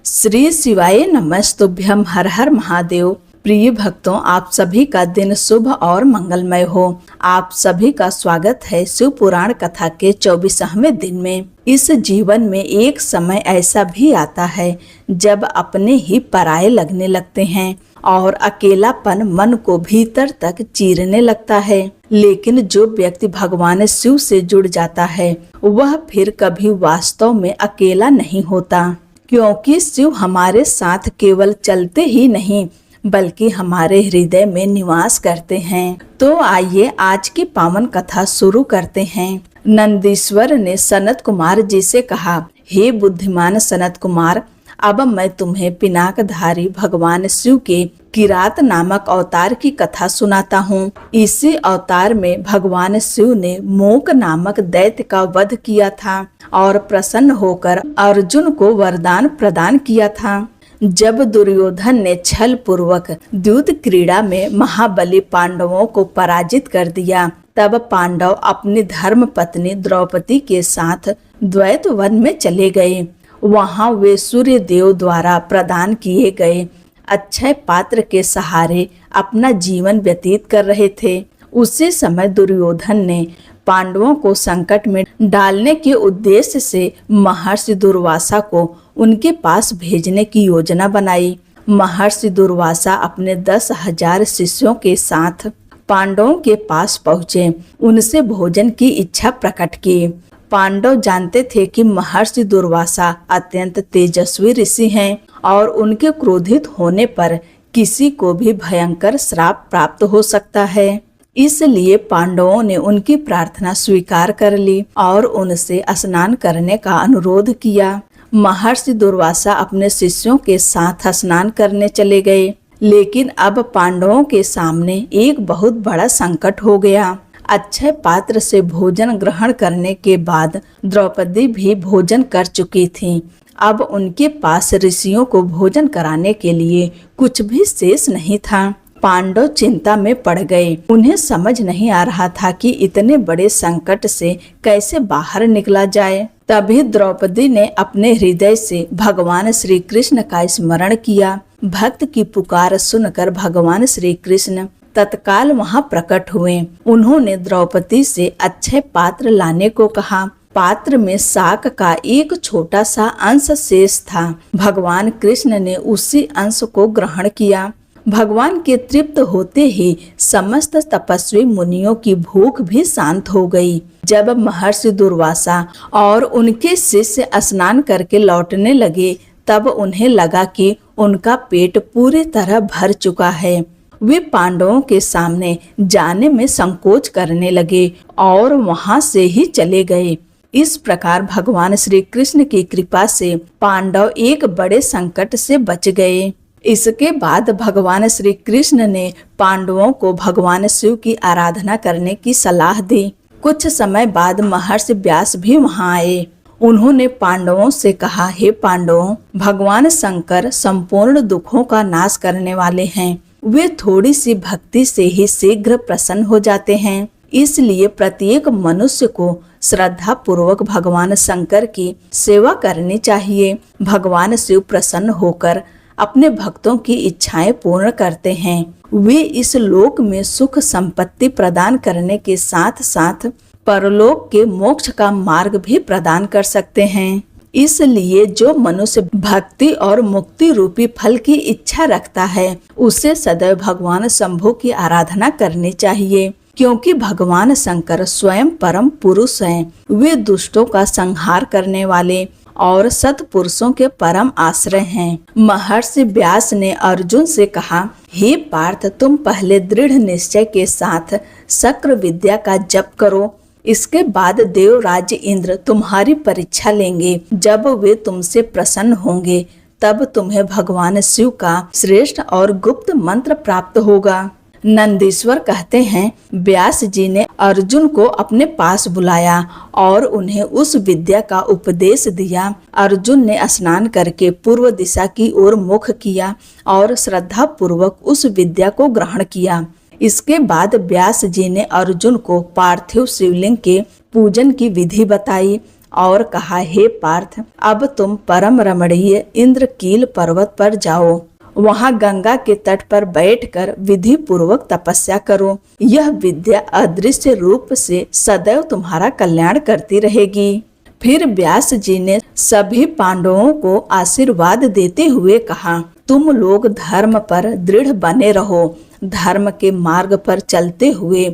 श्री शिवाय नमस्तुभ्यम। हर हर महादेव। प्रिय भक्तों, आप सभी का दिन शुभ और मंगलमय हो। आप सभी का स्वागत है शिव पुराण कथा के 24वें दिन में। इस जीवन में एक समय ऐसा भी आता है जब अपने ही पराये लगने लगते हैं और अकेलापन मन को भीतर तक चीरने लगता है। लेकिन जो व्यक्ति भगवान शिव से जुड़ जाता है वह फिर कभी वास्तव में अकेला नहीं होता, क्योंकि शिव हमारे साथ केवल चलते ही नहीं बल्कि हमारे हृदय में निवास करते हैं। तो आइए आज की पावन कथा शुरू करते हैं। नंदीश्वर ने सनत कुमार जी से कहा, हे बुद्धिमान सनत कुमार, अब मैं तुम्हें पिनाकधारी भगवान शिव के किरात नामक अवतार की कथा सुनाता हूँ। इसी अवतार में भगवान शिव ने मोक नामक दैत्य का वध किया था और प्रसन्न होकर अर्जुन को वरदान प्रदान किया था। जब दुर्योधन ने छल पूर्वक द्यूत क्रीड़ा में महाबली पांडवों को पराजित कर दिया, तब पांडव अपनी धर्म पत्नी द्रौपदी के साथ द्वैत वन में चले गए। वहां वे सूर्य देव द्वारा प्रदान किए गए अक्षय पात्र के सहारे अपना जीवन व्यतीत कर रहे थे। उसी समय दुर्योधन ने पांडवों को संकट में डालने के उद्देश्य से महर्षि दुर्वासा को उनके पास भेजने की योजना बनाई। महर्षि दुर्वासा अपने 10,000 शिष्यों के साथ पांडवों के पास पहुँचे, उनसे भोजन की इच्छा प्रकट की। पांडव जानते थे कि महर्षि दुर्वासा अत्यंत तेजस्वी ऋषि हैं और उनके क्रोधित होने पर किसी को भी भयंकर श्राप प्राप्त हो सकता है। इसलिए पांडवों ने उनकी प्रार्थना स्वीकार कर ली और उनसे स्नान करने का अनुरोध किया। महर्षि दुर्वासा अपने शिष्यों के साथ स्नान करने चले गए, लेकिन अब पांडवों के सामने एक बहुत बड़ा संकट हो गया। अक्षय पात्र से भोजन ग्रहण करने के बाद द्रौपदी भी भोजन कर चुकी थीं। अब उनके पास ऋषियों को भोजन कराने के लिए कुछ भी शेष नहीं था। पांडव चिंता में पड़ गए। उन्हें समझ नहीं आ रहा था कि इतने बड़े संकट से कैसे बाहर निकला जाए। तभी द्रौपदी ने अपने हृदय से भगवान श्री कृष्ण का स्मरण किया। भक्त की पुकार सुनकर भगवान श्री कृष्ण तत्काल वहां प्रकट हुए। उन्होंने द्रौपदी से अक्षय पात्र लाने को कहा। पात्र में शाक का एक छोटा सा अंश शेष था। भगवान कृष्ण ने उसी अंश को ग्रहण किया। भगवान के तृप्त होते ही समस्त तपस्वी मुनियों की भूख भी शांत हो गई। जब महर्षि दुर्वासा और उनके शिष्य स्नान करके लौटने लगे, तब उन्हें लगा कि उनका पेट पूरी तरह भर चुका है। वे पांडवों के सामने जाने में संकोच करने लगे और वहां से ही चले गए। इस प्रकार भगवान श्री कृष्ण की कृपा से पांडव एक बड़े संकट से बच गए। इसके बाद भगवान श्री कृष्ण ने पांडवों को भगवान शिव की आराधना करने की सलाह दी। कुछ समय बाद महर्षि व्यास भी वहां आए। उन्होंने पांडवों से कहा, हे पांडवों, भगवान शंकर संपूर्ण दुखों का नाश करने वाले हैं। वे थोड़ी सी भक्ति से ही शीघ्र प्रसन्न हो जाते हैं। इसलिए प्रत्येक मनुष्य को श्रद्धा पूर्वक भगवान शंकर की सेवा करनी चाहिए। भगवान शिव प्रसन्न होकर अपने भक्तों की इच्छाएं पूर्ण करते हैं। वे इस लोक में सुख संपत्ति प्रदान करने के साथ साथ परलोक के मोक्ष का मार्ग भी प्रदान कर सकते हैं। इसलिए जो मनुष्य भक्ति और मुक्ति रूपी फल की इच्छा रखता है, उसे सदैव भगवान शंभु की आराधना करनी चाहिए, क्योंकि भगवान शंकर स्वयं परम पुरुष हैं। वे दुष्टों का संहार करने वाले और सत्पुरुषों के परम आश्रय हैं। महर्षि व्यास ने अर्जुन से कहा, हे पार्थ, तुम पहले दृढ़ निश्चय के साथ शक्र विद्या का जप करो। इसके बाद देवराज इंद्र तुम्हारी परीक्षा लेंगे। जब वे तुमसे प्रसन्न होंगे, तब तुम्हें भगवान शिव का श्रेष्ठ और गुप्त मंत्र प्राप्त होगा। नंदीश्वर कहते हैं, व्यास जी ने अर्जुन को अपने पास बुलाया और उन्हें उस विद्या का उपदेश दिया। अर्जुन ने स्नान करके पूर्व दिशा की ओर मुख किया और श्रद्धा पूर्वक उस विद्या को ग्रहण किया। इसके बाद व्यास जी ने अर्जुन को पार्थिव शिवलिंग के पूजन की विधि बताई और कहा, हे पार्थ, अब तुम परम रमणीय इंद्रकील पर्वत पर जाओ। वहां गंगा के तट पर बैठकर विधि पूर्वक तपस्या करो। यह विद्या अदृश्य रूप से सदैव तुम्हारा कल्याण करती रहेगी। फिर व्यास जी ने सभी पांडवों को आशीर्वाद देते हुए कहा, तुम लोग धर्म पर दृढ़ बने रहो। धर्म के मार्ग पर चलते हुए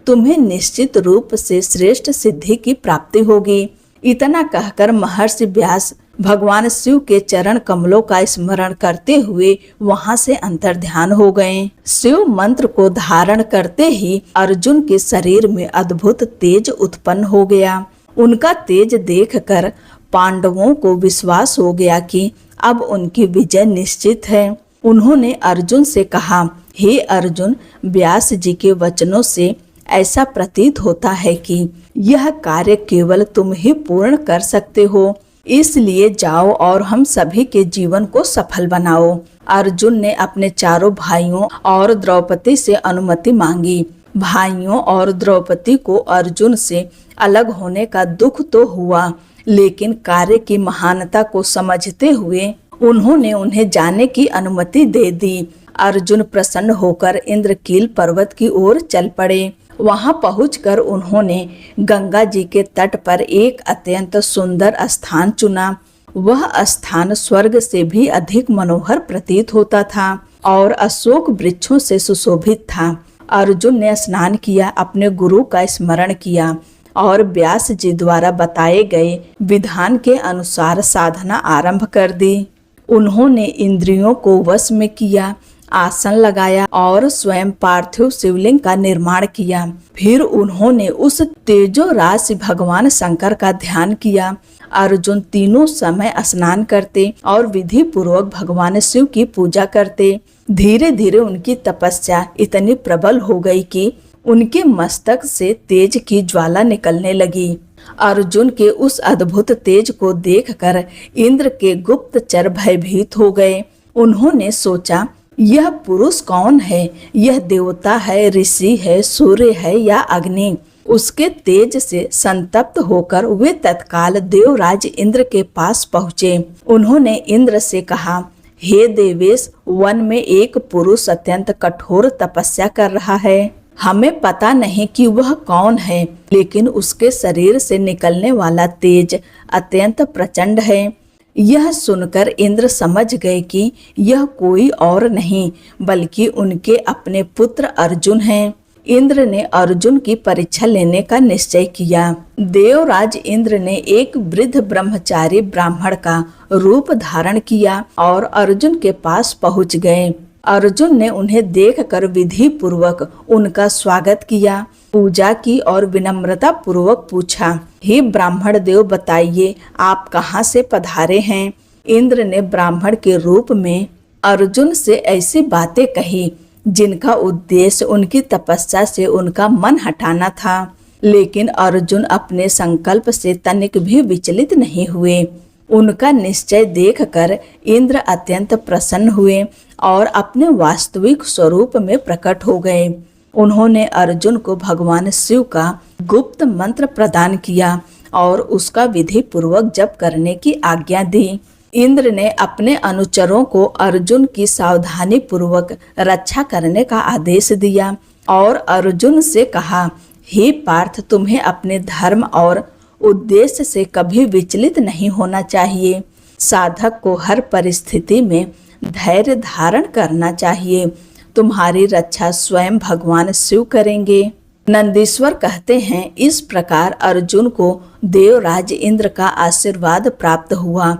तुम्हें निश्चित रूप से श्रेष्ठ सिद्धि की प्राप्ति होगी। इतना कहकर महर्षि व्यास भगवान शिव के चरण कमलों का स्मरण करते हुए वहां से अंतर्ध्यान हो गए। शिव मंत्र को धारण करते ही अर्जुन के शरीर में अद्भुत तेज उत्पन्न हो गया। उनका तेज देखकर पांडवों को विश्वास हो गया कि अब उनकी विजय निश्चित है। उन्होंने अर्जुन से कहा, हे अर्जुन, व्यास जी के वचनों से ऐसा प्रतीत होता है कि यह कार्य केवल तुम ही पूर्ण कर सकते हो। इसलिए जाओ और हम सभी के जीवन को सफल बनाओ। अर्जुन ने अपने चारों भाइयों और द्रौपदी से अनुमति मांगी। भाइयों और द्रौपदी को अर्जुन से अलग होने का दुख तो हुआ, लेकिन कार्य की महानता को समझते हुए उन्होंने उन्हें जाने की अनुमति दे दी। अर्जुन प्रसन्न होकर इंद्रकील पर्वत की ओर चल पड़े। वहां पहुंचकर उन्होंने गंगा जी के तट पर एक अत्यंत सुंदर स्थान चुना। वह स्थान स्वर्ग से भी अधिक मनोहर प्रतीत होता था और अशोक वृक्षों से सुशोभित था। अर्जुन ने स्नान किया, अपने गुरु का स्मरण किया और व्यास जी द्वारा बताए गए विधान के अनुसार साधना आरंभ कर दी। उन्होंने इंद्रियों को वश में किया, आसन लगाया और स्वयं पार्थिव शिवलिंग का निर्माण किया। फिर उन्होंने उस तेजो राशि भगवान शंकर का ध्यान किया। अर्जुन तीनों समय स्नान करते और विधि पूर्वक भगवान शिव की पूजा करते। धीरे धीरे उनकी तपस्या इतनी प्रबल हो गई कि उनके मस्तक से तेज की ज्वाला निकलने लगी। अर्जुन के उस अद्भुत तेज को देखकर इंद्र के गुप्तचर भयभीत हो गए। उन्होंने सोचा, यह पुरुष कौन है? यह देवता है, ऋषि है, सूर्य है या अग्नि? उसके तेज से संतप्त होकर वे तत्काल देवराज इंद्र के पास पहुँचे। उन्होंने इंद्र से कहा, हे देवेश, वन में एक पुरुष अत्यंत कठोर तपस्या कर रहा है। हमें पता नहीं कि वह कौन है, लेकिन उसके शरीर से निकलने वाला तेज अत्यंत प्रचंड है। यह सुनकर इंद्र समझ गए कि यह कोई और नहीं बल्कि उनके अपने पुत्र अर्जुन हैं। इंद्र ने अर्जुन की परीक्षा लेने का निश्चय किया। देवराज इंद्र ने एक वृद्ध ब्रह्मचारी ब्राह्मण का रूप धारण किया और अर्जुन के पास पहुंच गए। अर्जुन ने उन्हें देखकर विधि पूर्वक उनका स्वागत किया, पूजा की और विनम्रता पूर्वक पूछा, हे ब्राह्मण देव, बताइए आप कहाँ से पधारे हैं? इंद्र ने ब्राह्मण के रूप में अर्जुन से ऐसी बातें कही जिनका उद्देश्य उनकी तपस्या से उनका मन हटाना था, लेकिन अर्जुन अपने संकल्प से तनिक भी विचलित नहीं हुए। उनका निश्चय देखकर इंद्र अत्यंत प्रसन्न हुए और अपने वास्तविक स्वरूप में प्रकट हो गए। उन्होंने अर्जुन को भगवान शिव का गुप्त मंत्र प्रदान किया और उसका विधि पूर्वक जप करने की आज्ञा दी। इंद्र ने अपने अनुचरों को अर्जुन की सावधानी पूर्वक रक्षा करने का आदेश दिया और अर्जुन से कहा, हे पार्थ, तुम्हें अपने धर्म और उद्देश्य से कभी विचलित नहीं होना चाहिए। साधक को हर परिस्थिति में धैर्य धारण करना चाहिए। तुम्हारी रक्षा स्वयं भगवान शिव करेंगे। नंदीश्वर कहते हैं, इस प्रकार अर्जुन को देवराज इंद्र का आशीर्वाद प्राप्त हुआ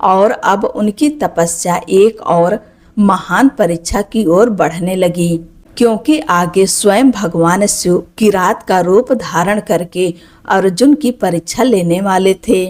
और अब उनकी तपस्या एक और महान परीक्षा की ओर बढ़ने लगी, क्योंकि आगे स्वयं भगवान शिव किरात का रूप धारण करके अर्जुन की परीक्षा लेने वाले थे।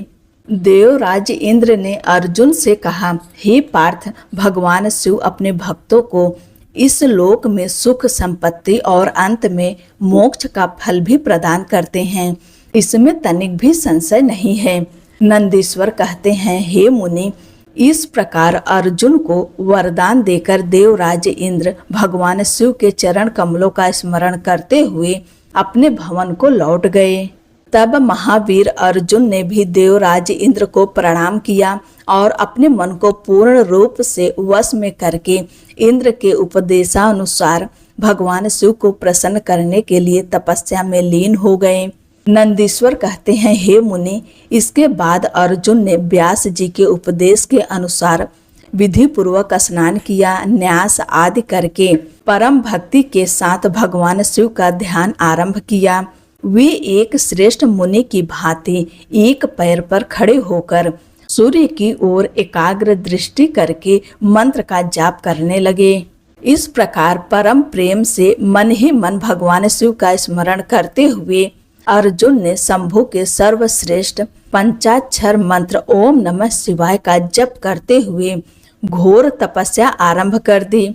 देवराज इंद्र ने अर्जुन से कहा, हे पार्थ, भगवान शिव अपने भक्तों को इस लोक में सुख, संपत्ति और अंत में मोक्ष का फल भी प्रदान करते हैं। इसमें तनिक भी संशय नहीं है। नंदीश्वर कहते हैं, हे मुनि, इस प्रकार अर्जुन को वरदान देकर देवराज इंद्र भगवान शिव के चरण कमलों का स्मरण करते हुए अपने भवन को लौट गए। तब महावीर अर्जुन ने भी देवराज इंद्र को प्रणाम किया और अपने मन को पूर्ण रूप से वश में करके इंद्र के उपदेशानुसार भगवान शिव को प्रसन्न करने के लिए तपस्या में लीन हो गए। नंदीश्वर कहते हैं, हे मुनि, इसके बाद अर्जुन ने व्यास जी के उपदेश के अनुसार विधि पूर्वक स्नान किया, न्यास आदि करके परम भक्ति के साथ भगवान शिव का ध्यान आरंभ किया। वे एक श्रेष्ठ मुनि की भांति एक पैर पर खड़े होकर सूर्य की ओर एकाग्र दृष्टि करके मंत्र का जाप करने लगे। इस प्रकार परम प्रेम से मन ही मन भगवान शिव का स्मरण करते हुए अर्जुन ने शंभु के सर्वश्रेष्ठ पंचाक्षर मंत्र ओम नमः शिवाय का जप करते हुए घोर तपस्या आरंभ कर दी।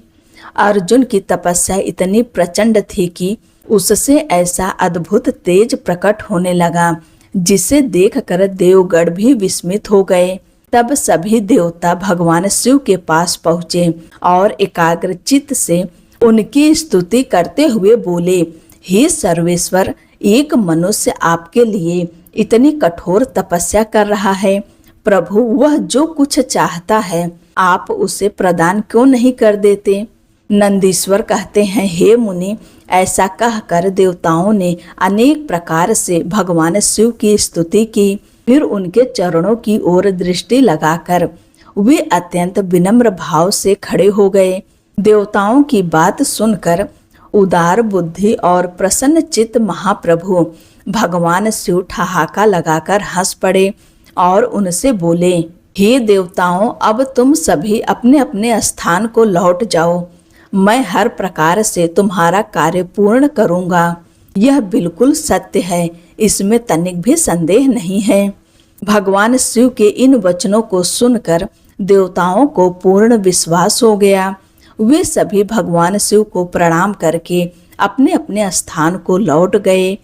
अर्जुन की तपस्या इतनी प्रचंड थी कि उससे ऐसा अद्भुत तेज प्रकट होने लगा जिसे देखकर देवगण भी विस्मित हो गए। तब सभी देवता भगवान शिव के पास पहुँचे और एकाग्र चित्त से उनकी स्तुति करते हुए बोले, हे सर्वेश्वर, एक मनुष्य आपके लिए इतनी कठोर तपस्या कर रहा है। प्रभु, वह जो कुछ चाहता है आप उसे प्रदान क्यों नहीं कर देते। नंदीश्वर कहते हैं, हे मुनि, ऐसा कहकर देवताओं ने अनेक प्रकार से भगवान शिव की स्तुति की। फिर उनके चरणों की ओर दृष्टि लगाकर वे अत्यंत विनम्र भाव से खड़े हो गए। देवताओं की बात सुनकर उदार बुद्धि और प्रसन्न चित्त महाप्रभु भगवान शिव ठहाका लगाकर हंस पड़े और उनसे बोले, हे देवताओं, अब तुम सभी अपने अपने स्थान को लौट जाओ। मैं हर प्रकार से तुम्हारा कार्य पूर्ण करूंगा। यह बिल्कुल सत्य है, इसमें तनिक भी संदेह नहीं है। भगवान शिव के इन वचनों को सुनकर देवताओं को पूर्ण विश्वास हो गया। वे सभी भगवान शिव को प्रणाम करके अपने अपने स्थान को लौट गए।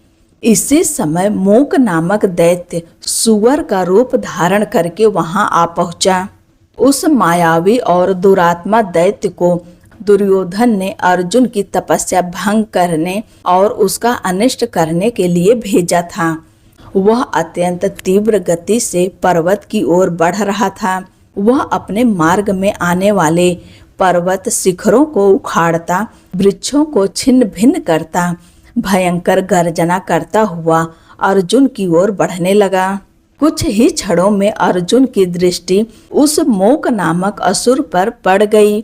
इसी समय मूक नामक दैत्य सुअर का रूप धारण करके वहां आ पहुंचा। उस मायावी और दुरात्मा दैत्य को दुर्योधन ने अर्जुन की तपस्या भंग करने और उसका अनिष्ट करने के लिए भेजा था। वह अत्यंत तीव्र गति से पर्वत की ओर बढ़ रहा था। वह अपने मार्ग में आने वाले पर्वत शिखरों को उखाड़ता, वृक्षों को छिन्न भिन्न करता, भयंकर गर्जना करता हुआ अर्जुन की ओर बढ़ने लगा। कुछ ही क्षणों में अर्जुन की दृष्टि उस मूक नामक असुर पर पड़ गई।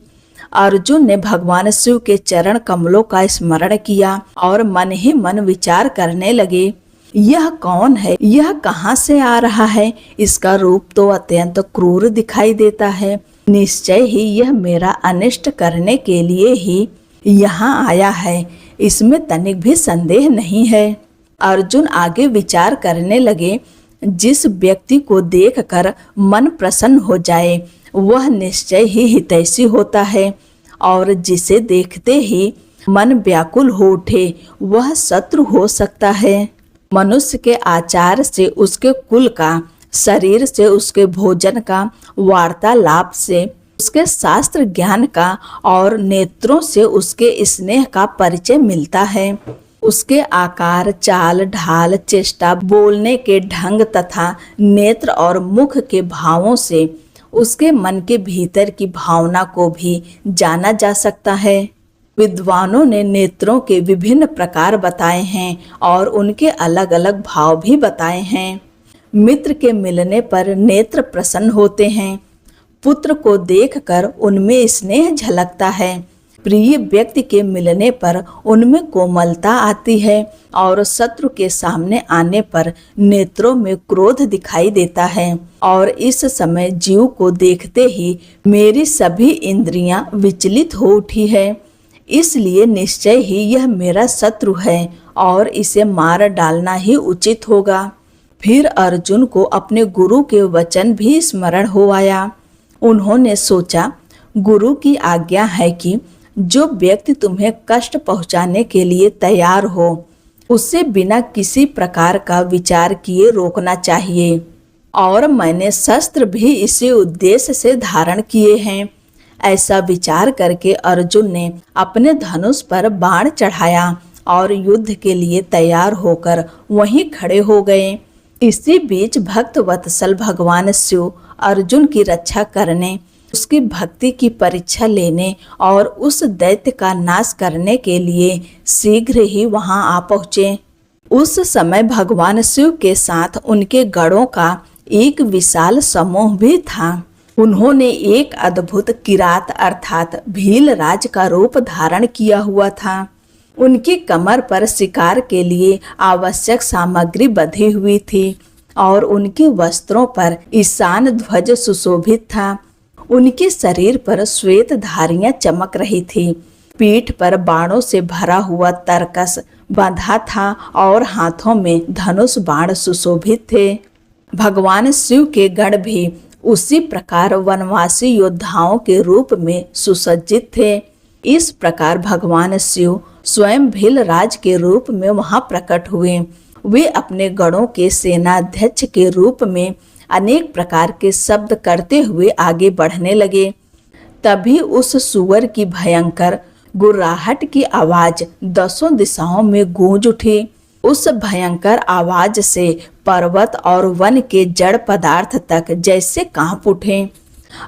अर्जुन ने भगवान शिव के चरण कमलों का स्मरण किया और मन ही मन विचार करने लगे, यह कौन है, यह कहाँ से आ रहा है। इसका रूप तो अत्यंत क्रूर दिखाई देता है। निश्चय ही यह मेरा अनिष्ट करने के लिए ही यहाँ आया है, इसमें तनिक भी संदेह नहीं है। अर्जुन आगे विचार करने लगे, जिस व्यक्ति को देखकर मन प्रसन्न हो जाए वह निश्चय ही हितैषी होता है, और जिसे देखते ही मन व्याकुल हो उठे वह शत्रु हो सकता है। मनुष्य के आचार से उसके कुल का, शरीर से उसके भोजन का, वार्तालाप से उसके शास्त्र ज्ञान का और नेत्रों से उसके स्नेह का परिचय मिलता है। उसके आकार, चाल ढाल, चेष्टा, बोलने के ढंग तथा नेत्र और मुख के भावों से उसके मन के भीतर की भावना को भी जाना जा सकता है। विद्वानों ने नेत्रों के विभिन्न प्रकार बताए हैं और उनके अलग अलग भाव भी बताए हैं। मित्र के मिलने पर नेत्र प्रसन्न होते हैं। पुत्र को देखकर उनमें स्नेह झलकता है। प्रिय व्यक्ति के मिलने पर उनमें कोमलता आती है और शत्रु के सामने आने पर नेत्रों में क्रोध दिखाई देता है। और इस समय जीव को देखते ही मेरी सभी इंद्रियां विचलित हो उठी है, इसलिए निश्चय ही यह मेरा शत्रु है और इसे मार डालना ही उचित होगा। फिर अर्जुन को अपने गुरु के वचन भी स्मरण हो आया। उन्होंने सोचा, गुरु की आज्ञा है कि जो व्यक्ति तुम्हें कष्ट पहुंचाने के लिए तैयार हो उसे बिना किसी प्रकार का विचार किए रोकना चाहिए, और मैंने शस्त्र भी इसी उद्देश्य से धारण किए हैं। ऐसा विचार करके अर्जुन ने अपने धनुष पर बाण चढ़ाया और युद्ध के लिए तैयार होकर वहीं खड़े हो गए। इसी बीच भक्त वत्सल भगवान शिव अर्जुन की रक्षा करने, उसकी भक्ति की परीक्षा लेने और उस दैत्य का नाश करने के लिए शीघ्र ही वहां आ पहुंचे। उस समय भगवान शिव के साथ उनके गणों का एक विशाल समूह भी था। उन्होंने एक अद्भुत किरात अर्थात भीलराज का रूप धारण किया हुआ था। उनकी कमर पर शिकार के लिए आवश्यक सामग्री बंधी हुई थी और उनके वस्त्रों पर ईशान ध्वज सुशोभित था। उनके शरीर पर श्वेत धारियां चमक रही थी। पीठ पर बाणों से भरा हुआ तरकस बंधा था और हाथों में धनुष बाण सुशोभित थे। भगवान शिव के गण भी उसी प्रकार वनवासी योद्धाओं के रूप में सुसज्जित थे। इस प्रकार भगवान शिव स्वयं भीलराज के रूप में वहां प्रकट हुए। वे अपने गणों के सेनाध्यक्ष के रूप में अनेक प्रकार के शब्द करते हुए आगे बढ़ने लगे। तभी उस सुअर की भयंकर गुर्राहट की आवाज 10 दिशाओं में गूंज उठी। उस भयंकर आवाज से पर्वत और वन के जड़ पदार्थ तक जैसे कांप उठे।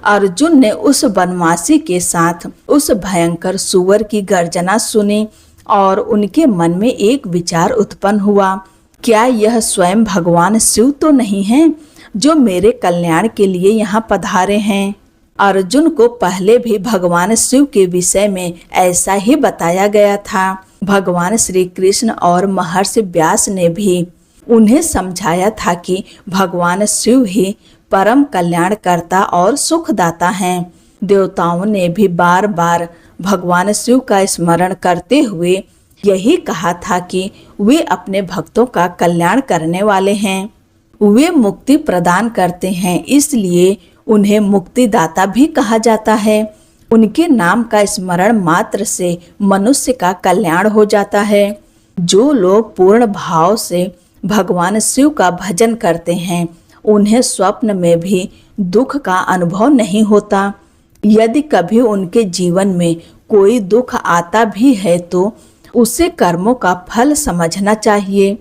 अर्जुन ने उस वनवासी के साथ उस भयंकर सुअर की गर्जना सुनी और उनके मन में एक विचार उत्पन्न हुआ, क्या यह स्वयं भगवान शिव तो नहीं है जो मेरे कल्याण के लिए यहाँ पधारे हैं। अर्जुन को पहले भी भगवान शिव के विषय में ऐसा ही बताया गया था। भगवान श्री कृष्ण और महर्षि व्यास ने भी उन्हें समझाया था कि भगवान शिव ही परम कल्याणकर्ता और सुखदाता हैं। देवताओं ने भी बार बार भगवान शिव का स्मरण करते हुए यही कहा था कि वे अपने भक्तों का कल्याण करने वाले हैं। वे मुक्ति प्रदान करते हैं, इसलिए उन्हें मुक्तिदाता भी कहा जाता है। उनके नाम का स्मरण मात्र से मनुष्य का कल्याण हो जाता है। जो लोग पूर्ण भाव से भगवान शिव का भजन करते हैं, उन्हें स्वप्न में भी दुख का अनुभव नहीं होता। यदि कभी उनके जीवन में कोई दुख आता भी है तो उसे कर्मों का फल समझना चाहिए।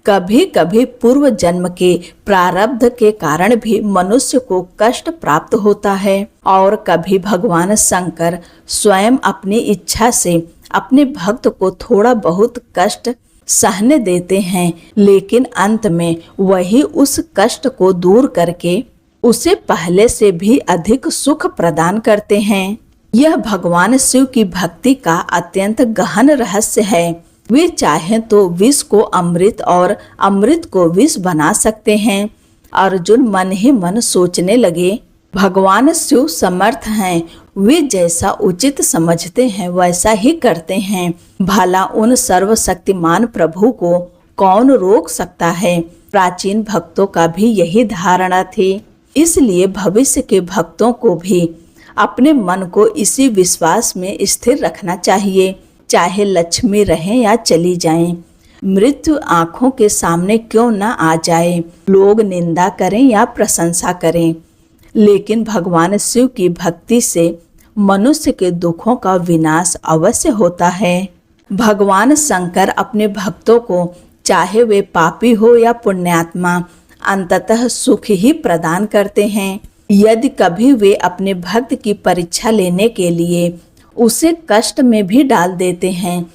कभी कभी पूर्व जन्म के प्रारब्ध के कारण भी मनुष्य को कष्ट प्राप्त होता है और कभी भगवान शंकर स्वयं अपनी इच्छा से अपने भक्त को थोड़ा बहुत कष्ट सहने देते हैं, लेकिन अंत में वही उस कष्ट को दूर करके उसे पहले से भी अधिक सुख प्रदान करते हैं। यह भगवान शिव की भक्ति का अत्यंत गहन रहस्य है। वे चाहें तो विष को अमृत और अमृत को विष बना सकते हैं। अर्जुन मन ही मन सोचने लगे, भगवान शिव समर्थ हैं, वे जैसा उचित समझते हैं वैसा ही करते हैं। भला उन सर्वशक्तिमान प्रभु को कौन रोक सकता है। प्राचीन भक्तों का भी यही धारणा थी। इसलिए भविष्य के भक्तों को भी अपने मन को इसी विश्वास में स्थिर रखना चाहिए। चाहे लक्ष्मी रहें या चली जाएं, मृत्यु आंखों के सामने क्यों न आ जाए, लोग निंदा करें या प्रशंसा करें, लेकिन भगवान शिव की भक्ति से मनुष्य के दुखों का विनाश अवश्य होता है। भगवान शंकर अपने भक्तों को चाहे वे पापी हो या पुण्यात्मा अंततः सुख ही प्रदान करते हैं। यदि कभी वे अपने भक्त की परीक्षा लेने के लिए उसे कष्ट में भी डाल देते हैं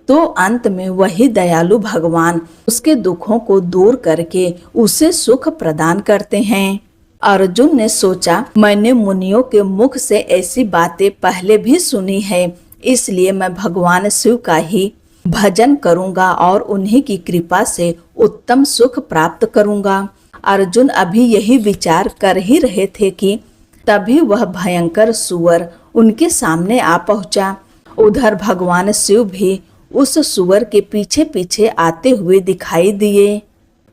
तो अंत में वही दयालु भगवान उसके दुखों को दूर करके उसे सुख प्रदान करते हैं। अर्जुन ने सोचा, मैंने मुनियों के मुख से ऐसी बातें पहले भी सुनी है, इसलिए मैं भगवान शिव का ही भजन करूंगा और उन्हीं की कृपा से उत्तम सुख प्राप्त करूंगा। अर्जुन अभी यही विचार कर ही रहे थे कि तभी वह भयंकर सुअर उनके सामने आ पहुंचा। उधर भगवान शिव भी उस सुअर के पीछे पीछे आते हुए दिखाई दिए।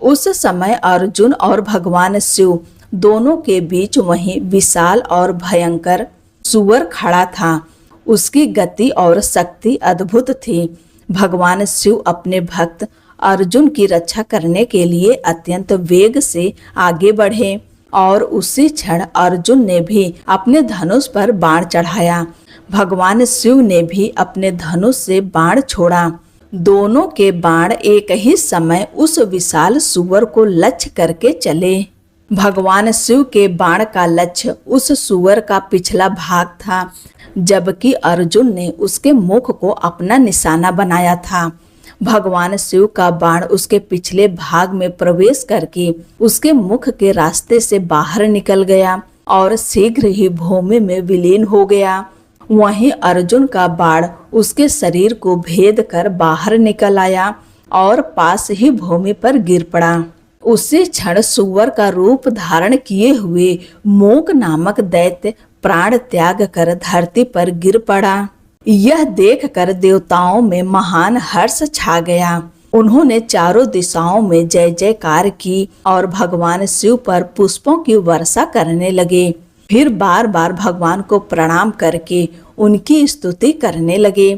उस समय अर्जुन और भगवान शिव दोनों के बीच वहीं विशाल और भयंकर सुअर खड़ा था। उसकी गति और शक्ति अद्भुत थी। भगवान शिव अपने भक्त अर्जुन की रक्षा करने के लिए अत्यंत वेग से आगे बढ़े और उसी क्षण अर्जुन ने भी अपने धनुष पर बाण चढ़ाया। भगवान शिव ने भी अपने धनुष से बाण छोड़ा। दोनों के बाण एक ही समय उस विशाल सुअर को लक्ष्य करके चले। भगवान शिव के बाण का लक्ष्य उस सुअर का पिछला भाग था, जबकि अर्जुन ने उसके मुख को अपना निशाना बनाया था। भगवान शिव का बाण उसके पिछले भाग में प्रवेश करके उसके मुख के रास्ते से बाहर निकल गया और शीघ्र ही भूमि में विलीन हो गया। वहीं अर्जुन का बाण उसके शरीर को भेद कर बाहर निकल आया और पास ही भूमि पर गिर पड़ा। उसी क्षण सुअर का रूप धारण किए हुए मूक नामक दैत्य प्राण त्याग कर धरती पर गिर पड़ा। यह देखकर देवताओं में महान हर्ष छा गया। उन्होंने चारों दिशाओं में जय जयकार की और भगवान शिव पर पुष्पों की वर्षा करने लगे। फिर बार बार भगवान को प्रणाम करके उनकी स्तुति करने लगे।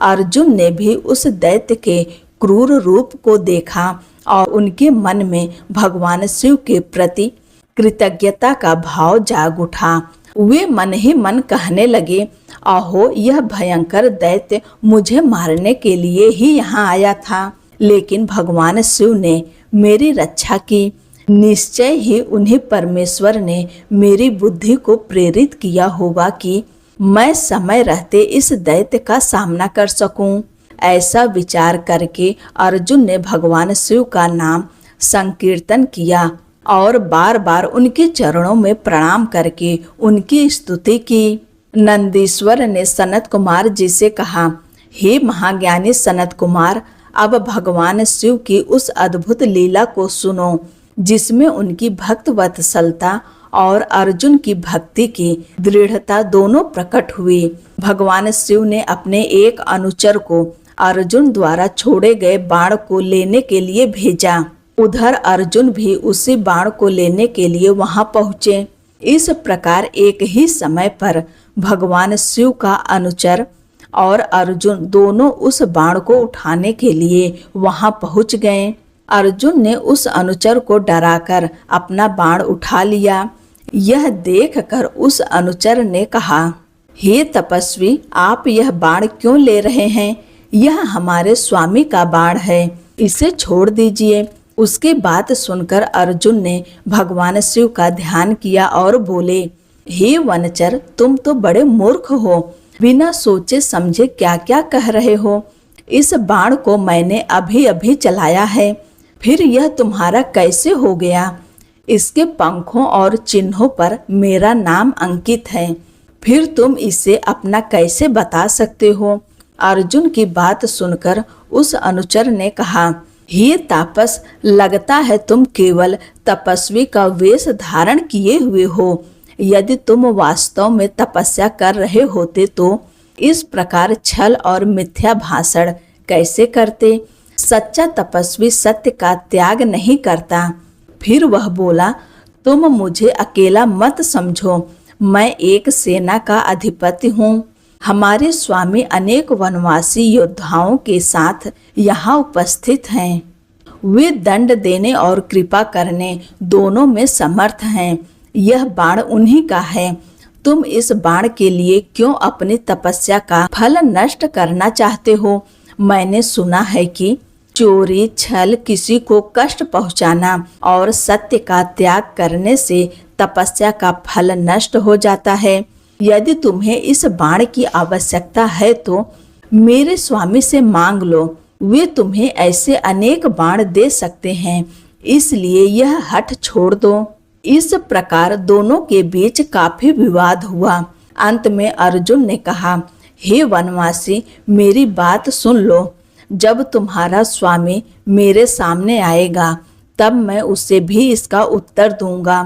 अर्जुन ने भी उस दैत्य के क्रूर रूप को देखा और उनके मन में भगवान शिव के प्रति कृतज्ञता का भाव जाग उठा। वे मन ही मन कहने लगे, आहो, यह भयंकर दैत्य मुझे मारने के लिए ही यहाँ आया था, लेकिन भगवान शिव ने मेरी रक्षा की। निश्चय ही उन्हीं परमेश्वर ने मेरी बुद्धि को प्रेरित किया होगा कि मैं समय रहते इस दैत्य का सामना कर सकूं। ऐसा विचार करके अर्जुन ने भगवान शिव का नाम संकीर्तन किया और बार बार उनके चरणों में प्रणाम करके उनकी स्तुति की। नंदीश्वर ने सनत कुमार जी से कहा, हे महाज्ञानी सनत कुमार, अब भगवान शिव की उस अद्भुत लीला को सुनो, जिसमें उनकी भक्त वत्सलता और अर्जुन की भक्ति की दृढ़ता दोनों प्रकट हुई। भगवान शिव ने अपने एक अनुचर को अर्जुन द्वारा छोड़े गए बाण को लेने के लिए भेजा। उधर अर्जुन भी उसी बाण को लेने के लिए वहां पहुंचे। इस प्रकार एक ही समय पर भगवान शिव का अनुचर और अर्जुन दोनों उस बाण को उठाने के लिए वहां पहुंच गए। अर्जुन ने उस अनुचर को डराकर अपना बाण उठा लिया। यह देखकर उस अनुचर ने कहा, हे तपस्वी, आप यह बाण क्यों ले रहे हैं? यह हमारे स्वामी का बाण है, इसे छोड़ दीजिए। उसकी बात सुनकर अर्जुन ने भगवान शिव का ध्यान किया और बोले, हे वनचर, तुम तो बड़े मूर्ख हो, बिना सोचे समझे क्या क्या कह रहे हो। इस बाण को मैंने अभी अभी चलाया है, फिर यह तुम्हारा कैसे हो गया? इसके पंखों और चिन्हों पर मेरा नाम अंकित है, फिर तुम इसे अपना कैसे बता सकते हो? अर्जुन की बात सुनकर उस अनुचर ने कहा, हे तापस, लगता है तुम केवल तपस्वी का वेश धारण किए हुए हो। यदि तुम वास्तव में तपस्या कर रहे होते तो इस प्रकार छल और मिथ्या भाषण कैसे करते? सच्चा तपस्वी सत्य का त्याग नहीं करता। फिर वह बोला, तुम मुझे अकेला मत समझो, मैं एक सेना का अधिपति हूँ। हमारे स्वामी अनेक वनवासी योद्धाओं के साथ यहाँ उपस्थित हैं। वे दंड देने और कृपा करने दोनों में समर्थ हैं। यह बाण उन्हीं का है। तुम इस बाण के लिए क्यों अपनी तपस्या का फल नष्ट करना चाहते हो? मैंने सुना है कि चोरी, छल, किसी को कष्ट पहुंचाना और सत्य का त्याग करने से तपस्या का फल नष्ट हो जाता है। यदि तुम्हें इस बाण की आवश्यकता है तो मेरे स्वामी से मांग लो, वे तुम्हें ऐसे अनेक बाण दे सकते हैं, इसलिए यह हठ छोड़ दो। इस प्रकार दोनों के बीच काफी विवाद हुआ। अंत में अर्जुन ने कहा, हे वनवासी, मेरी बात सुन लो। जब तुम्हारा स्वामी मेरे सामने आएगा तब मैं उसे भी इसका उत्तर दूंगा।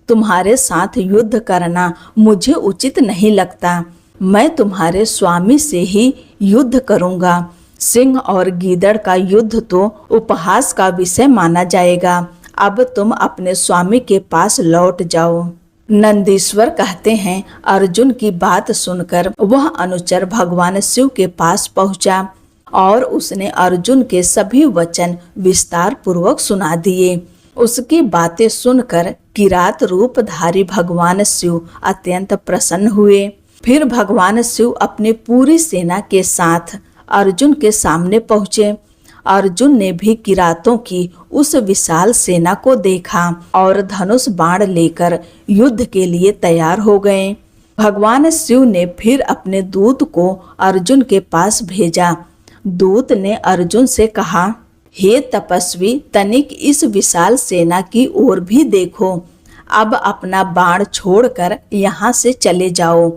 तुम्हारे साथ युद्ध करना मुझे उचित नहीं लगता। मैं तुम्हारे स्वामी से ही युद्ध करूंगा। सिंह और गीदड़ का युद्ध तो उपहास का विषय माना जाएगा। अब तुम अपने स्वामी के पास लौट जाओ। नंदीश्वर कहते हैं, अर्जुन की बात सुनकर वह अनुचर भगवान शिव के पास पहुंचा और उसने अर्जुन के सभी वचन विस्तार पूर्वक सुना दिए। उसकी बातें सुनकर किरात रूपधारी भगवान शिव अत्यंत प्रसन्न हुए। फिर भगवान शिव अपनी पूरी सेना के साथ अर्जुन के सामने पहुँचे। अर्जुन ने भी किरातों की उस विशाल सेना को देखा और धनुष बाण लेकर युद्ध के लिए तैयार हो गए। भगवान शिव ने फिर अपने दूत को अर्जुन के पास भेजा। दूत ने अर्जुन से कहा, हे तपस्वी, तनिक इस विशाल सेना की ओर भी देखो। अब अपना बाण छोड़कर यहाँ से चले जाओ।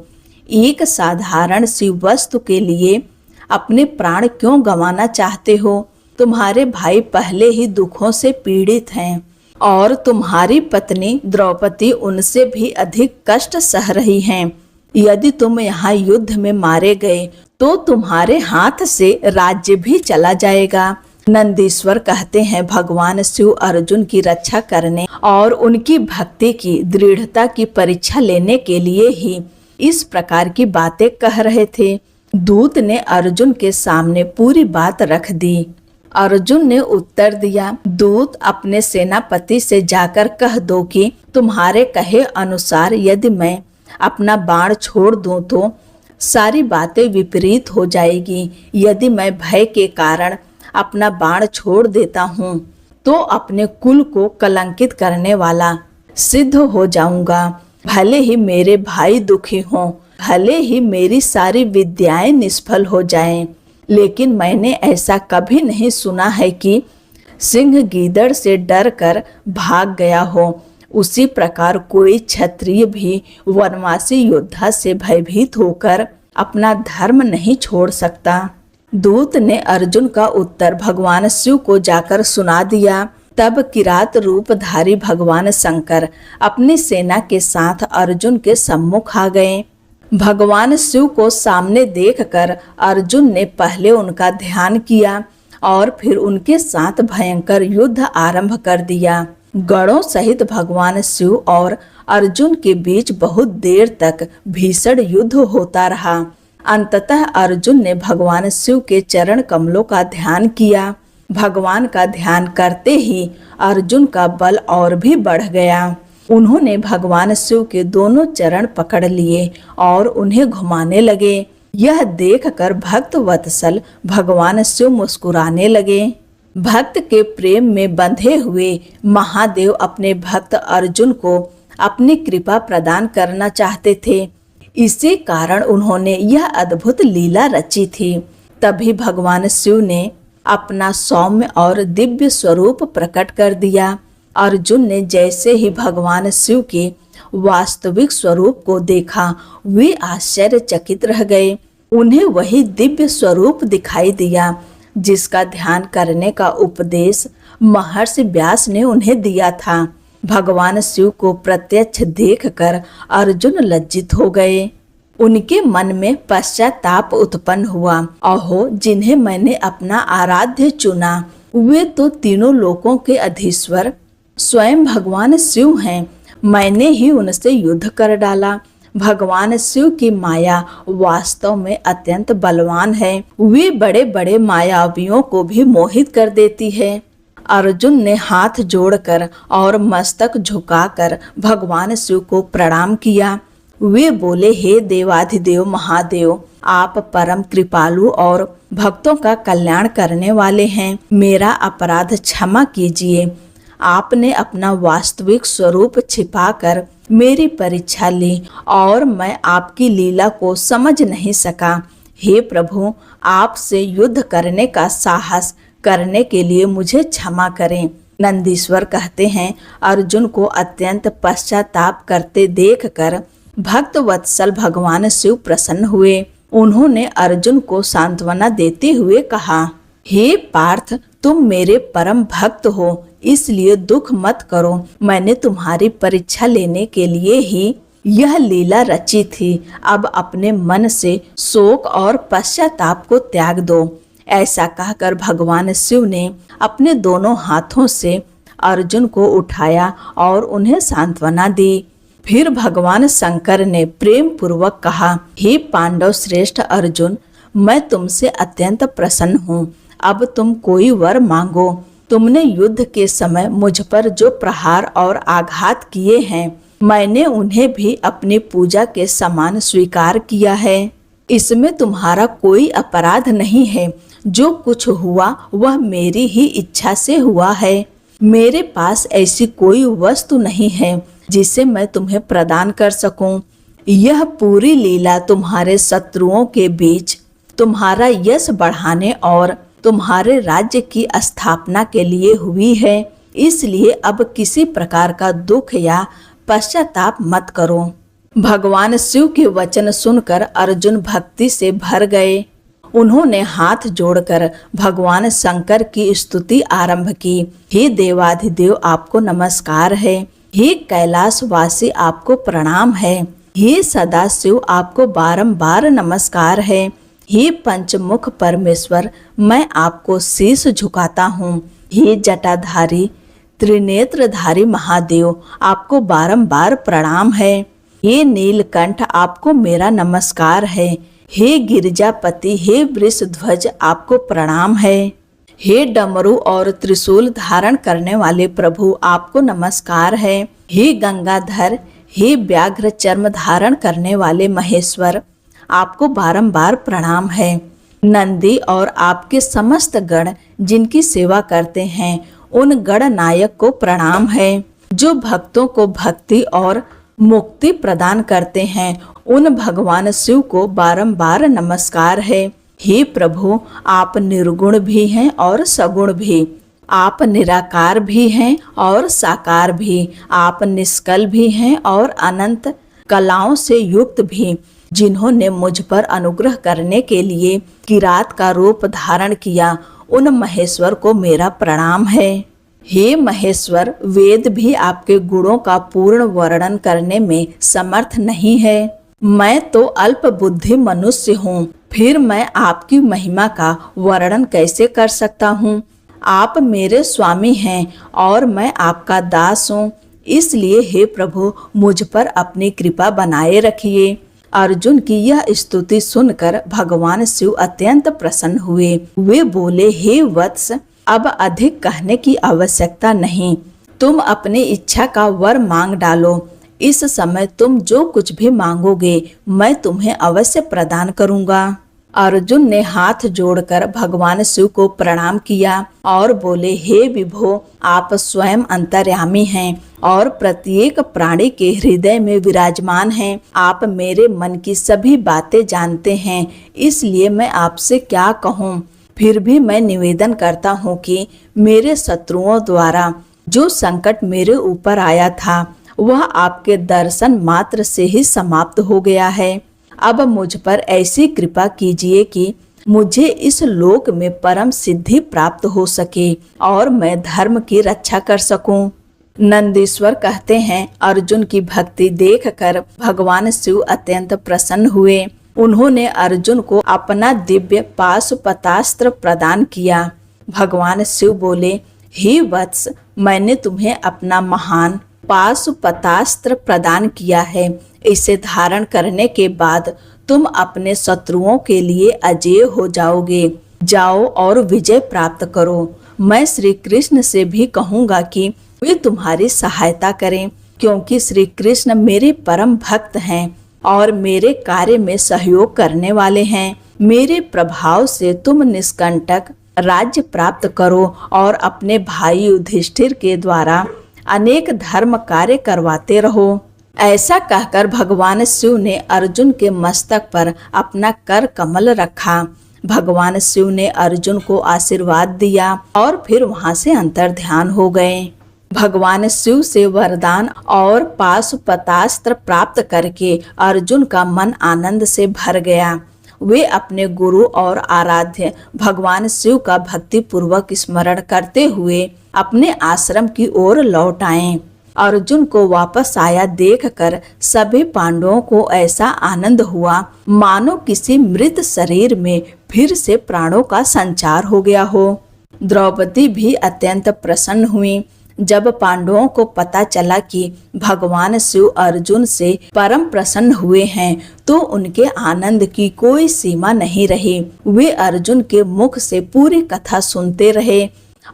एक साधारण सी वस्तु के लिए अपने प्राण क्यों गंवाना चाहते हो? तुम्हारे भाई पहले ही दुखों से पीड़ित हैं और तुम्हारी पत्नी द्रौपदी उनसे भी अधिक कष्ट सह रही हैं। यदि तुम यहाँ युद्ध में मारे गए तो तुम्हारे हाथ से राज्य भी चला जाएगा। नंदीश्वर कहते हैं, भगवान शिव अर्जुन की रक्षा करने और उनकी भक्ति की दृढ़ता की परीक्षा लेने के लिए ही इस प्रकार की बातें कह रहे थे। दूत ने अर्जुन के सामने पूरी बात रख दी। अर्जुन ने उत्तर दिया, दूत, अपने सेनापति से जाकर कह दो कि तुम्हारे कहे अनुसार यदि मैं अपना बाण छोड़ दूं तो सारी बातें विपरीत हो जाएगी। यदि मैं भय के कारण अपना बाण छोड़ देता हूँ तो अपने कुल को कलंकित करने वाला सिद्ध हो जाऊंगा। भले ही मेरे भाई दुखी हों, भले ही मेरी सारी विद्याएं निष्फल हो जाएं, लेकिन मैंने ऐसा कभी नहीं सुना है कि सिंह गीदड़ से डरकर भाग गया हो। उसी प्रकार कोई क्षत्रिय भी वनवासी योद्धा से भयभीत होकर अपना धर्म नहीं छोड़ सकता। दूत ने अर्जुन का उत्तर भगवान शिव को जाकर सुना दिया। तब किरात रूपधारी भगवान शंकर अपनी सेना के साथ अर्जुन के सम्मुख आ गए। भगवान शिव को सामने देखकर अर्जुन ने पहले उनका ध्यान किया और फिर उनके साथ भयंकर युद्ध आरंभ कर दिया। गणों सहित भगवान शिव और अर्जुन के बीच बहुत देर तक भीषण युद्ध होता रहा। अंततः अर्जुन ने भगवान शिव के चरण कमलों का ध्यान किया। भगवान का ध्यान करते ही अर्जुन का बल और भी बढ़ गया। उन्होंने भगवान शिव के दोनों चरण पकड़ लिए और उन्हें घुमाने लगे। यह देखकर भक्त वत्सल भगवान शिव मुस्कुराने लगे। भक्त के प्रेम में बंधे हुए महादेव अपने भक्त अर्जुन को अपनी कृपा प्रदान करना चाहते थे। इसी कारण उन्होंने यह अद्भुत लीला रची थी। तभी भगवान शिव ने अपना सौम्य और दिव्य स्वरूप प्रकट कर दिया। अर्जुन ने जैसे ही भगवान शिव के वास्तविक स्वरूप को देखा, वे आश्चर्यचकित रह गए। उन्हें वही दिव्य स्वरूप दिखाई दिया जिसका ध्यान करने का उपदेश महर्षि व्यास ने उन्हें दिया था। भगवान शिव को प्रत्यक्ष देखकर अर्जुन लज्जित हो गए। उनके मन में पश्चाताप उत्पन्न हुआ। अहो, जिन्हें मैंने अपना आराध्य चुना वे तो तीनों लोकों के अधीश्वर स्वयं भगवान शिव हैं। मैंने ही उनसे युद्ध कर डाला। भगवान शिव की माया वास्तव में अत्यंत बलवान है। वे बड़े बड़े मायावियों को भी मोहित कर देती है। अर्जुन ने हाथ जोड़कर और मस्तक झुकाकर भगवान शिव को प्रणाम किया। वे बोले, हे देवाधिदेव महादेव, आप परम कृपालु और भक्तों का कल्याण करने वाले हैं। मेरा अपराध क्षमा कीजिए। आपने अपना वास्तविक स्वरूप छिपाकर मेरी परीक्षा ली और मैं आपकी लीला को समझ नहीं सका। हे प्रभु, आपसे युद्ध करने का साहस करने के लिए मुझे क्षमा करें। नंदीश्वर कहते हैं, अर्जुन को अत्यंत पश्चाताप करते देखकर भक्त वत्सल भगवान शिव प्रसन्न हुए। उन्होंने अर्जुन को सांत्वना देते हुए कहा, हे पार्थ, तुम मेरे परम भक्त हो, इसलिए दुख मत करो। मैंने तुम्हारी परीक्षा लेने के लिए ही यह लीला रची थी। अब अपने मन से शोक और पश्चाताप को त्याग दो। ऐसा कहकर भगवान शिव ने अपने दोनों हाथों से अर्जुन को उठाया और उन्हें सांत्वना दी। फिर भगवान शंकर ने प्रेम पूर्वक कहा, हे पांडव श्रेष्ठ अर्जुन, मैं तुमसे अत्यंत प्रसन्न हूँ। अब तुम कोई वर मांगो। तुमने युद्ध के समय मुझ पर जो प्रहार और आघात किए हैं, मैंने उन्हें भी अपनी पूजा के समान स्वीकार किया है। इसमें तुम्हारा कोई अपराध नहीं है। जो कुछ हुआ वह मेरी ही इच्छा से हुआ है। मेरे पास ऐसी कोई वस्तु नहीं है जिसे मैं तुम्हें प्रदान कर सकूं। यह पूरी लीला तुम्हारे शत्रुओं के बीच तुम्हारा यश बढ़ाने और तुम्हारे राज्य की स्थापना के लिए हुई है। इसलिए अब किसी प्रकार का दुख या पश्चाताप मत करो। भगवान शिव के वचन सुनकर अर्जुन भक्ति से भर गए। उन्होंने हाथ जोड़कर भगवान शंकर की स्तुति आरंभ की। हे देवाधिदेव, आपको नमस्कार है। हे कैलाशवासी, आपको प्रणाम है। हे सदाशिव, आपको बारंबार नमस्कार है। हे पंचमुख परमेश्वर, मैं आपको शीश झुकाता हूँ। हे जटाधारी त्रिनेत्रधारी महादेव, आपको बारंबार प्रणाम है। हे नीलकंठ, आपको मेरा नमस्कार है। हे गिरिजापति, हे वृषध्वज, आपको प्रणाम है। हे डमरू और त्रिशूल धारण करने वाले प्रभु, आपको नमस्कार है। हे गंगाधर, हे व्याघ्र चर्म धारण करने वाले महेश्वर, आपको बारंबार प्रणाम है। नंदी और आपके समस्त गण जिनकी सेवा करते हैं, उन गण नायक को प्रणाम है। जो भक्तों को भक्ति और मुक्ति प्रदान करते हैं, उन भगवान शिव को बारंबार नमस्कार है। हे प्रभु, आप निर्गुण भी हैं और सगुण भी। आप निराकार भी हैं और साकार भी। आप निष्कल भी हैं और अनंत कलाओं से युक्त भी। जिन्होंने मुझ पर अनुग्रह करने के लिए किरात का रूप धारण किया, उन महेश्वर को मेरा प्रणाम है। हे महेश्वर, वेद भी आपके गुणों का पूर्ण वर्णन करने में समर्थ नहीं है। मैं तो अल्प बुद्धि मनुष्य हूँ, फिर मैं आपकी महिमा का वर्णन कैसे कर सकता हूँ। आप मेरे स्वामी हैं और मैं आपका दास हूँ। इसलिए हे प्रभु, मुझ पर अपनी कृपा बनाए रखिए। अर्जुन की यह स्तुति सुनकर भगवान शिव अत्यंत प्रसन्न हुए। वे बोले, हे वत्स, अब अधिक कहने की आवश्यकता नहीं। तुम अपनी इच्छा का वर मांग डालो। इस समय तुम जो कुछ भी मांगोगे, मैं तुम्हें अवश्य प्रदान करूंगा। अर्जुन ने हाथ जोड़कर भगवान शिव को प्रणाम किया और बोले, हे विभो, आप स्वयं अंतर्यामी हैं और प्रत्येक प्राणी के हृदय में विराजमान हैं। आप मेरे मन की सभी बातें जानते हैं, इसलिए मैं आपसे क्या कहूँ। फिर भी मैं निवेदन करता हूँ कि मेरे शत्रुओं द्वारा जो संकट मेरे ऊपर आया था, वह आपके दर्शन मात्र से ही समाप्त हो गया है। अब मुझ पर ऐसी कृपा कीजिए कि मुझे इस लोक में परम सिद्धि प्राप्त हो सके और मैं धर्म की रक्षा कर सकूं। नंदीश्वर कहते हैं, अर्जुन की भक्ति देखकर भगवान शिव अत्यंत प्रसन्न हुए। उन्होंने अर्जुन को अपना दिव्य पाशुपतास्त्र प्रदान किया। भगवान शिव बोले, हे वत्स, मैंने तुम्हें अपना महान पाशुपतास्त्र प्रदान किया है। इसे धारण करने के बाद तुम अपने शत्रुओं के लिए अजेय हो जाओगे। जाओ और विजय प्राप्त करो। मैं श्री कृष्ण से भी कहूँगा कि वे तुम्हारी सहायता करें, क्योंकि श्री कृष्ण मेरे परम भक्त हैं और मेरे कार्य में सहयोग करने वाले हैं। मेरे प्रभाव से तुम निष्कंटक राज्य प्राप्त करो और अपने भाई युधिष्ठिर के द्वारा अनेक धर्म कार्य करवाते रहो। ऐसा कहकर भगवान शिव ने अर्जुन के मस्तक पर अपना कर कमल रखा। भगवान शिव ने अर्जुन को आशीर्वाद दिया और फिर वहां से अंतर्ध्यान हो गए। भगवान शिव से वरदान और पाशुपतास्त्र प्राप्त करके अर्जुन का मन आनंद से भर गया। वे अपने गुरु और आराध्य भगवान शिव का भक्ति पूर्वक स्मरण करते हुए अपने आश्रम की ओर लौट आए। अर्जुन को वापस आया देखकर सभी पांडवों को ऐसा आनंद हुआ मानो किसी मृत शरीर में फिर से प्राणों का संचार हो गया हो। द्रौपदी भी अत्यंत प्रसन्न हुई। जब पांडवों को पता चला कि भगवान शिव अर्जुन से परम प्रसन्न हुए हैं, तो उनके आनंद की कोई सीमा नहीं रही। वे अर्जुन के मुख से पूरी कथा सुनते रहे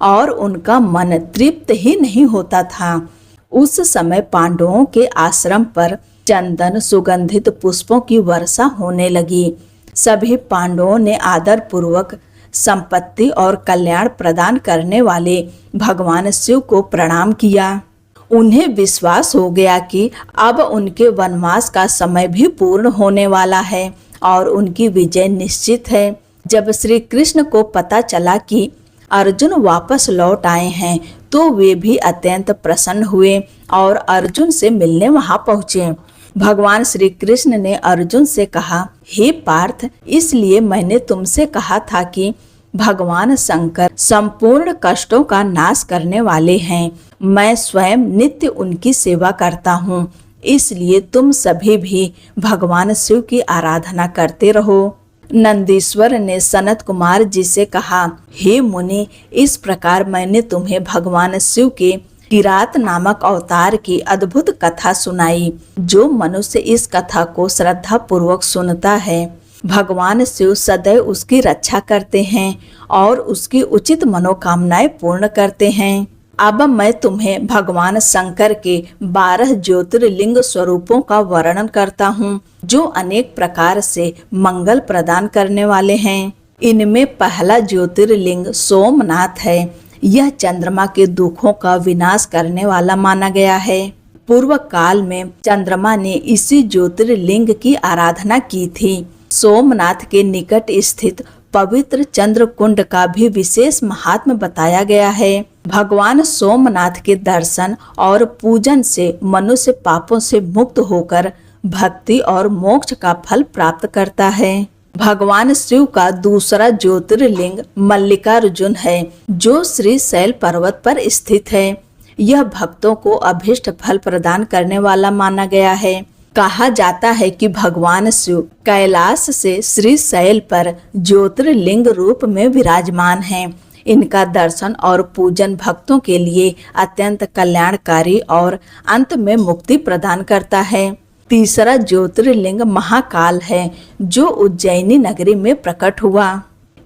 और उनका मन तृप्त ही नहीं होता था। उस समय पांडवों के आश्रम पर चंदन सुगंधित पुष्पों की वर्षा होने लगी। सभी पांडवों ने आदर पूर्वक संपत्ति और कल्याण प्रदान करने वाले भगवान शिव को प्रणाम किया। उन्हें विश्वास हो गया कि अब उनके वनवास का समय भी पूर्ण होने वाला है और उनकी विजय निश्चित है। जब श्री कृष्ण को पता चला कि अर्जुन वापस लौट आए हैं तो वे भी अत्यंत प्रसन्न हुए और अर्जुन से मिलने वहां पहुंचे। भगवान श्री कृष्ण ने अर्जुन से कहा, हे पार्थ, इसलिए मैंने तुमसे कहा था कि भगवान शंकर संपूर्ण कष्टों का नाश करने वाले हैं। मैं स्वयं नित्य उनकी सेवा करता हूँ, इसलिए तुम सभी भी भगवान शिव की आराधना करते रहो। नंदीश्वर ने सनत कुमार जी से कहा, हे मुनि, इस प्रकार मैंने तुम्हें भगवान शिव के किरात नामक अवतार की अद्भुत कथा सुनाई। जो मनुष्य इस कथा को श्रद्धा पूर्वक सुनता है, भगवान शिव सदैव उसकी रक्षा करते हैं और उसकी उचित मनोकामनाएं पूर्ण करते हैं। अब मैं तुम्हें भगवान शंकर के 12 ज्योतिर्लिंग स्वरूपों का वर्णन करता हूँ, जो अनेक प्रकार से मंगल प्रदान करने वाले हैं। इनमें पहला ज्योतिर्लिंग सोमनाथ है। यह चंद्रमा के दुखों का विनाश करने वाला माना गया है। पूर्व काल में चंद्रमा ने इसी ज्योतिर्लिंग की आराधना की थी। सोमनाथ के निकट स्थित पवित्र चंद्र कुंड का भी विशेष महात्म्य बताया गया है। भगवान सोमनाथ के दर्शन और पूजन से मनुष्य पापों से मुक्त होकर भक्ति और मोक्ष का फल प्राप्त करता है। भगवान शिव का दूसरा ज्योतिर्लिंग मल्लिकार्जुन है, जो श्री शैल पर्वत पर स्थित है। यह भक्तों को अभीष्ट फल प्रदान करने वाला माना गया है। कहा जाता है कि भगवान शिव कैलाश से श्री शैल पर ज्योतिर्लिंग रूप में विराजमान हैं। इनका दर्शन और पूजन भक्तों के लिए अत्यंत कल्याणकारी और अंत में मुक्ति प्रदान करता है। तीसरा ज्योतिर्लिंग महाकाल है, जो उज्जैनी नगरी में प्रकट हुआ।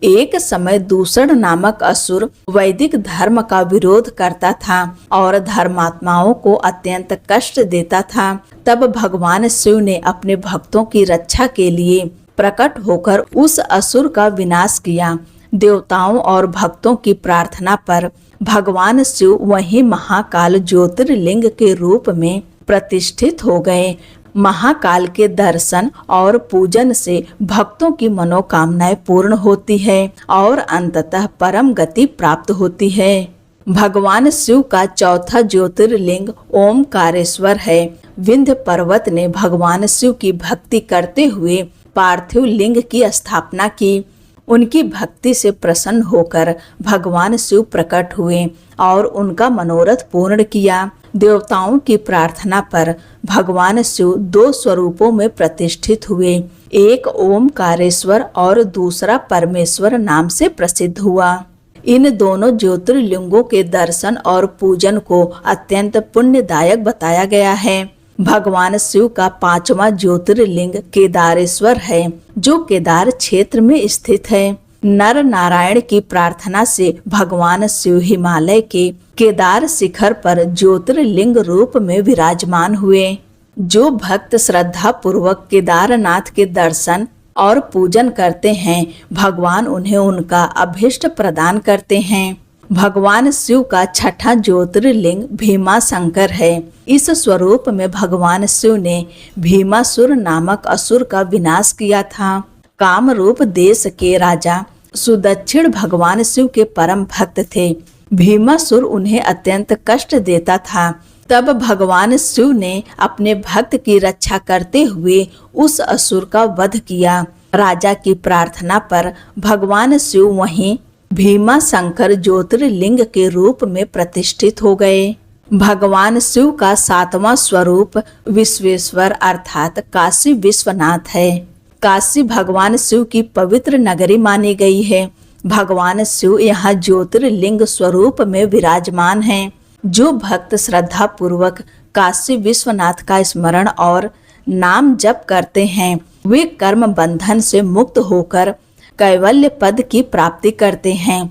एक समय दूषण नामक असुर वैदिक धर्म का विरोध करता था और धर्मात्माओं को अत्यंत कष्ट देता था। तब भगवान शिव ने अपने भक्तों की रक्षा के लिए प्रकट होकर उस असुर का विनाश किया। देवताओं और भक्तों की प्रार्थना पर भगवान शिव वहीं महाकाल ज्योतिर्लिंग के रूप में प्रतिष्ठित हो गए। महाकाल के दर्शन और पूजन से भक्तों की मनोकामनाएं पूर्ण होती है और अंततः परम गति प्राप्त होती है। भगवान शिव का चौथा ज्योतिर्लिंग ओमकारेश्वर है। विंध्य पर्वत ने भगवान शिव की भक्ति करते हुए पार्थिव लिंग की स्थापना की। उनकी भक्ति से प्रसन्न होकर भगवान शिव प्रकट हुए और उनका मनोरथ पूर्ण किया। देवताओं की प्रार्थना पर भगवान शिव 2 स्वरूपों में प्रतिष्ठित हुए। एक ओमकारेश्वर और दूसरा परमेश्वर नाम से प्रसिद्ध हुआ। इन दोनों ज्योतिर्लिंगों के दर्शन और पूजन को अत्यंत पुण्यदायक बताया गया है। भगवान शिव का 5वां ज्योतिर्लिंग केदारेश्वर है, जो केदार क्षेत्र में स्थित है। नर नारायण की प्रार्थना से भगवान शिव हिमालय के केदार शिखर पर ज्योतिर्लिंग रूप में विराजमान हुए। जो भक्त श्रद्धा पूर्वक केदारनाथ के दर्शन और पूजन करते हैं, भगवान उन्हें उनका अभीष्ट प्रदान करते हैं। भगवान शिव का 6ठा ज्योतिर्लिंग भीमाशंकर है। इस स्वरूप में भगवान शिव ने भीमासुर नामक असुर का विनाश किया था। कामरूप देश के राजा सुदक्षिण भगवान शिव के परम भक्त थे। भीमासुर उन्हें अत्यंत कष्ट देता था। तब भगवान शिव ने अपने भक्त की रक्षा करते हुए उस असुर का वध किया। राजा की प्रार्थना पर भगवान शिव वहीं भीमाशंकर ज्योतिर्लिंग के रूप में प्रतिष्ठित हो गए। भगवान शिव का 7वां स्वरूप विश्वेश्वर अर्थात काशी विश्वनाथ है। काशी भगवान शिव की पवित्र नगरी मानी गई है। भगवान शिव यहाँ ज्योतिर्लिंग स्वरूप में विराजमान हैं। जो भक्त श्रद्धा पूर्वक काशी विश्वनाथ का स्मरण और नाम जप करते हैं, वे कर्म बंधन से मुक्त होकर कैवल्य पद की प्राप्ति करते हैं।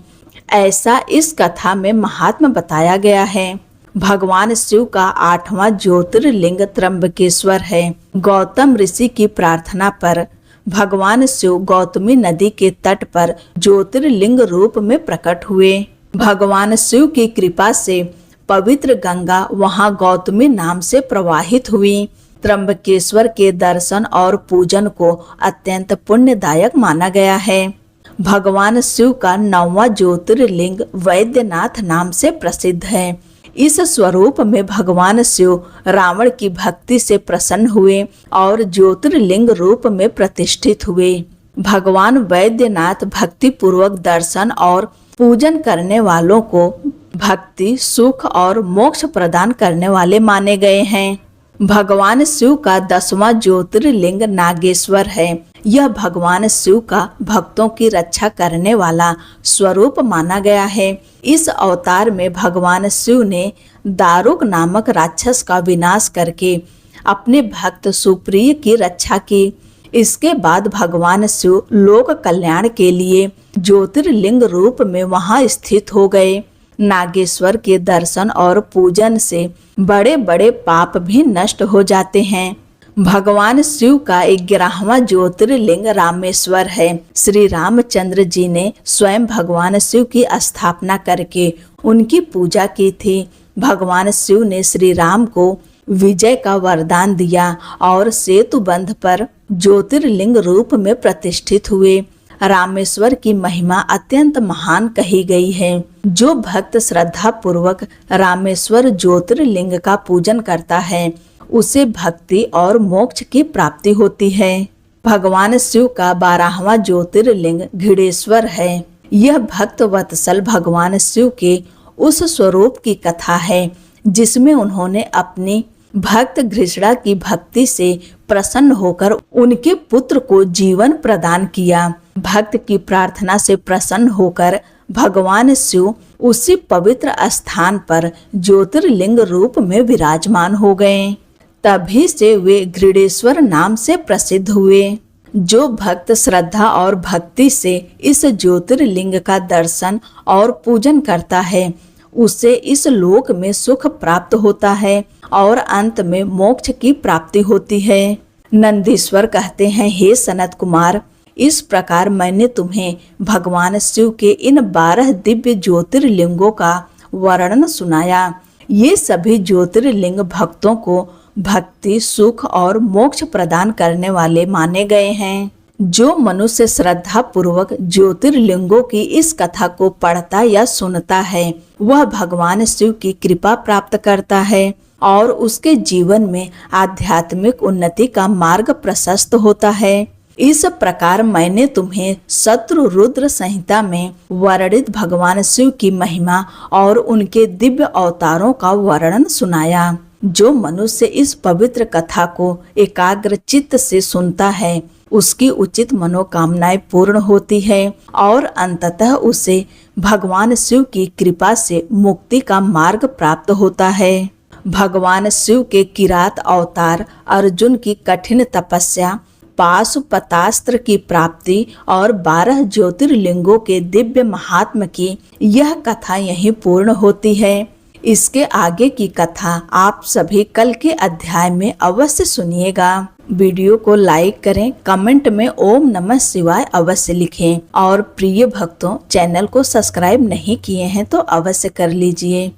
ऐसा इस कथा में महात्मा बताया गया है। भगवान शिव का 8वां ज्योतिर्लिंग त्र्यंबकेश्वर है। गौतम ऋषि की प्रार्थना पर भगवान शिव गौतमी नदी के तट पर ज्योतिर्लिंग रूप में प्रकट हुए। भगवान शिव की कृपा से पवित्र गंगा वहां गौतमी नाम से प्रवाहित हुई। त्र्यंबकेश्वर के दर्शन और पूजन को अत्यंत पुण्यदायक माना गया है। भगवान शिव का 9वां ज्योतिर्लिंग वैद्यनाथ नाम से प्रसिद्ध है। इस स्वरूप में भगवान शिव रावण की भक्ति से प्रसन्न हुए और ज्योतिर्लिंग रूप में प्रतिष्ठित हुए। भगवान वैद्यनाथ भक्ति पूर्वक दर्शन और पूजन करने वालों को भक्ति, सुख और मोक्ष प्रदान करने वाले माने गए हैं। भगवान शिव का 10वां ज्योतिर्लिंग नागेश्वर है। यह भगवान शिव का भक्तों की रक्षा करने वाला स्वरूप माना गया है। इस अवतार में भगवान शिव ने दारुक नामक राक्षस का विनाश करके अपने भक्त सुप्रिय की रक्षा की। इसके बाद भगवान शिव लोक कल्याण के लिए ज्योतिर्लिंग रूप में वहां स्थित हो गए। नागेश्वर के दर्शन और पूजन से बड़े बड़े पाप भी नष्ट हो जाते हैं। भगवान शिव का 11वां ज्योतिर्लिंग रामेश्वर है। श्री रामचंद्र जी ने स्वयं भगवान शिव की स्थापना करके उनकी पूजा की थी। भगवान शिव ने श्री राम को विजय का वरदान दिया और सेतु बंध पर ज्योतिर्लिंग रूप में प्रतिष्ठित हुए। रामेश्वर की महिमा अत्यंत महान कही गई है। जो भक्त श्रद्धा पूर्वक रामेश्वर ज्योतिर्लिंग का पूजन करता है उसे भक्ति और मोक्ष की प्राप्ति होती है। भगवान शिव का 12वां ज्योतिर्लिंग घृणेश्वर है। यह भक्त वत्सल भगवान शिव के उस स्वरूप की कथा है जिसमें उन्होंने अपनी भक्त घृष्णा की भक्ति से प्रसन्न होकर उनके पुत्र को जीवन प्रदान किया। भक्त की प्रार्थना से प्रसन्न होकर भगवान शिव उसी पवित्र स्थान पर ज्योतिर्लिंग रूप में विराजमान हो गए। तभी से वे घृणेश्वर नाम से प्रसिद्ध हुए। जो भक्त श्रद्धा और भक्ति से इस ज्योतिर्लिंग का दर्शन और पूजन करता है उसे इस लोक में सुख प्राप्त होता है और अंत में मोक्ष की प्राप्ति होती है। नंदीश्वर कहते हैं, हे सनत कुमार, इस प्रकार मैंने तुम्हें भगवान शिव के इन 12 दिव्य ज्योतिर्लिंगों का वर्णन सुनाया। ये सभी ज्योतिर्लिंग भक्तों को भक्ति, सुख और मोक्ष प्रदान करने वाले माने गए हैं। जो मनुष्य श्रद्धा पूर्वक ज्योतिर्लिंगों की इस कथा को पढ़ता या सुनता है वह भगवान शिव की कृपा प्राप्त करता है और उसके जीवन में आध्यात्मिक उन्नति का मार्ग प्रशस्त होता है। इस प्रकार मैंने तुम्हें शत्रु रुद्र संहिता में वर्णित भगवान शिव की महिमा और उनके दिव्य अवतारों का वर्णन सुनाया। जो मनुष्य इस पवित्र कथा को एकाग्र चित्त से सुनता है उसकी उचित मनोकामनाएं पूर्ण होती है और अंततः उसे भगवान शिव की कृपा से मुक्ति का मार्ग प्राप्त होता है। भगवान शिव के किरात अवतार अर्जुन की कठिन तपस्या, पाशुपतास्त्र की प्राप्ति और 12 ज्योतिर्लिंगों के दिव्य महात्म की यह कथा यहीं पूर्ण होती है। इसके आगे की कथा आप सभी कल के अध्याय में अवश्य सुनिएगा। वीडियो को लाइक करें, कमेंट में ओम नमः शिवाय अवश्य लिखें और प्रिय भक्तों, चैनल को सब्सक्राइब नहीं किए हैं तो अवश्य कर लीजिए।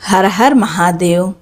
हर हर महादेव।